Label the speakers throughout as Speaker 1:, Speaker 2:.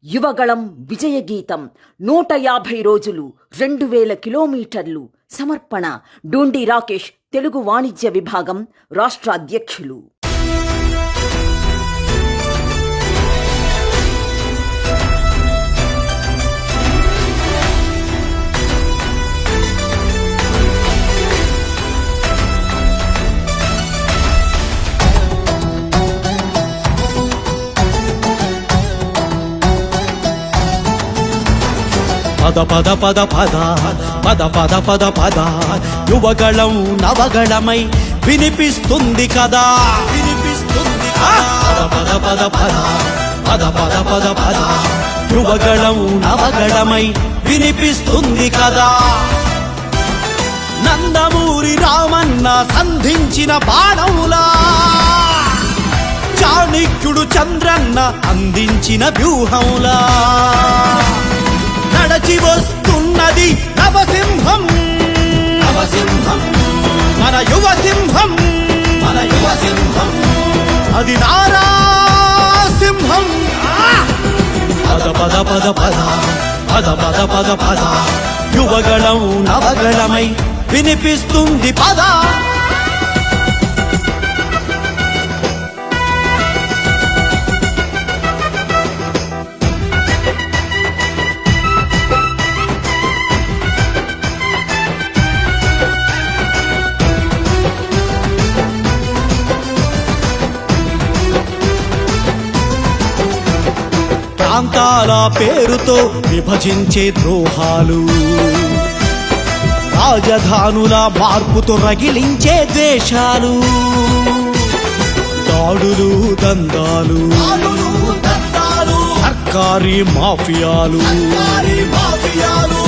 Speaker 1: యువగళం విజయగీతం 150 రోజులు 2000 కిలోమీటర్లు సమర్పణ. డూండి రాకేష్, తెలుగు వాణిజ్య విభాగం రాష్ట్ర అధ్యక్షులు.
Speaker 2: పద పద పద పద పద పద పద పద యువగళం నవగళమై వినిపిస్తుంది కదా, వినిపిస్తుంది పద పద పద పద పద పద పద పద యువగళం నవగళమై వినిపిస్తుంది కదా. నందమూరి రామన్న సంధించిన బాణములా, చాణక్యుడు చంద్రన్న అందించిన వ్యూహంలా నడచి వస్తున్నది నవసింహం, నవసింహం మన యువసింహం, మన యువసింహం అది నారాసింహం. పద పద పద పద పద పద పద పద యువగళం నవగళమై వినిపిస్తుంది పద. ప్రాంతాల పేరుతో విభజించే ద్రోహాలు, రాజధానుల మార్పుతో రగిలించే ద్వేషాలు, దాడులు దందాలు, సర్కారీ మాఫియాలు,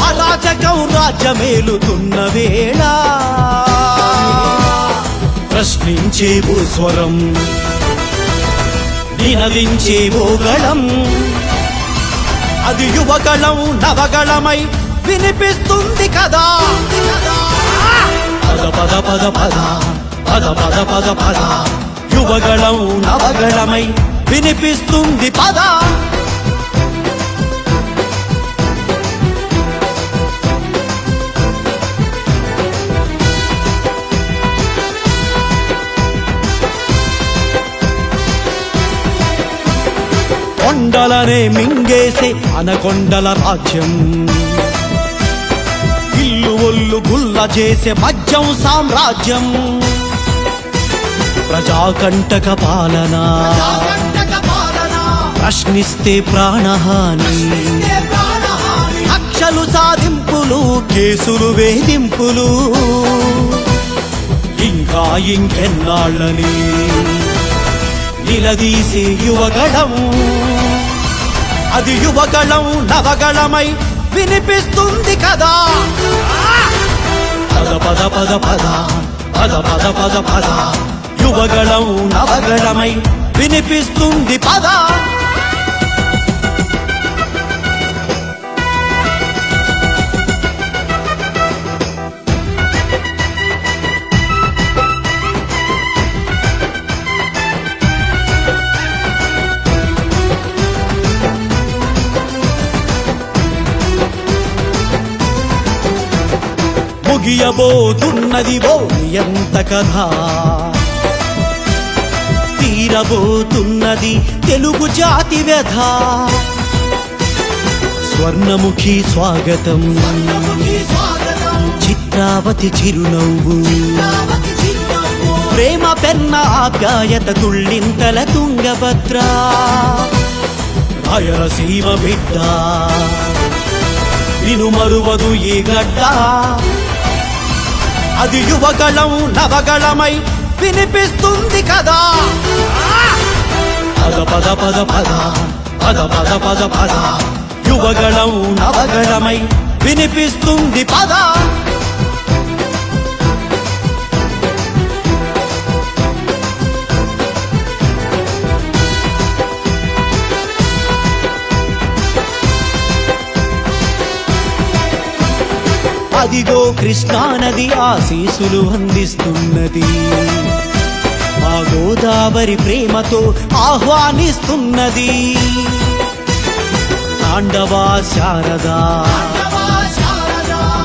Speaker 2: అరాచకం రాజ్యమేలుతున్న వేళ ప్రశ్నించే భూస్వరం, నినదించే ఓగళం అది యువగళం నవగళమై వినిపిస్తుంది కదా. పద పద పద పద పద పద పద పద యువగళం నవగళమై వినిపిస్తుంది పద. కొండలనే మింగేసే అనకొండల రాజ్యం, ఇల్లు ఒల్లు గుల్ల చేసే మద్యం సామ్రాజ్యం, ప్రజాకంటక పాలన ప్రశ్నిస్తే ప్రాణహాని, కక్షలు సాధింపులు కేసులు వేధింపులు ఇంకా ఇంకెన్నాళ్ళని నిలదీసే యువగళం అది యువగళం నవగళమై వినిపిస్తుంది కదా. పద పద పద పద పద పద పద పద యువగళం నవగళమై వినిపిస్తుంది పద. ముగియబోతున్నది ఓ ఎంత కథ, తీరబోతున్నది తెలుగు జాతి వ్యధ. స్వర్ణముఖి స్వాగతం, చిత్రావతి చిరునవ్వు, ప్రేమ పెన్న ఆప్యాయత తుళ్ళింతల తుంగభద్ర, రాయలసీమ బిడ్డ నిను మరువదు ఈ గడ్డ అది యువగళం నవగళమై వినిపిస్తుంది కదా. పద పద పద పద పద పద పద పద యువగళం నవగళమై వినిపిస్తుంది పద. అదిగో కృష్ణానది ఆశీసులు అందిస్తున్నది, మా గోదావరి ప్రేమతో ఆహ్వానిస్తున్నది. తాండవా శారదా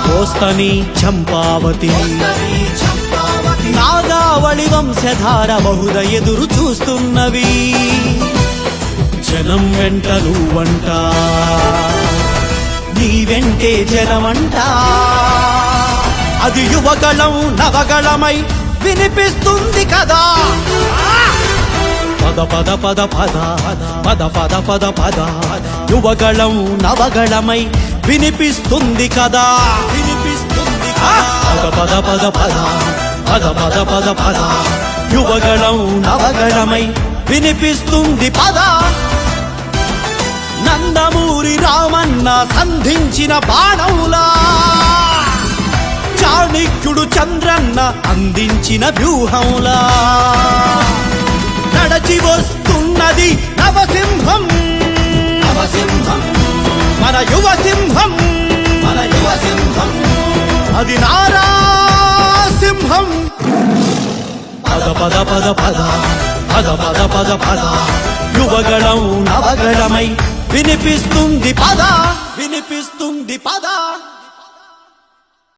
Speaker 2: కోస్తని చంపావతి నాగావళి వంశధార బహుద ఎదురు చూస్తున్నవి జనం వెంట నువ్వంట నీ వెంటే జనమంట అది యువగళం నవగళమై వినిపిస్తుంది కదా పద పద పద పద పద పద పద పద యువగళం నవగళమై వినిపిస్తుంది కదా వినిపిస్తుంది పద పద పద పద పద పద పద పద యువగళం నవగళమై వినిపిస్తుంది పద నందమూరి రామన్న సంధించిన బాణంలా చాణక్యుడు చంద్రన్న అందించిన వ్యూహంలా నడచి వస్తున్నది నవసింహం నవసింహం మన యువసింహం మన యువసింహం అది నారాసింహం పద పద పద పద పద పద పద పద యువగళం నవగళమై వినిపిస్తుంది పద వినిపిస్తుంది పద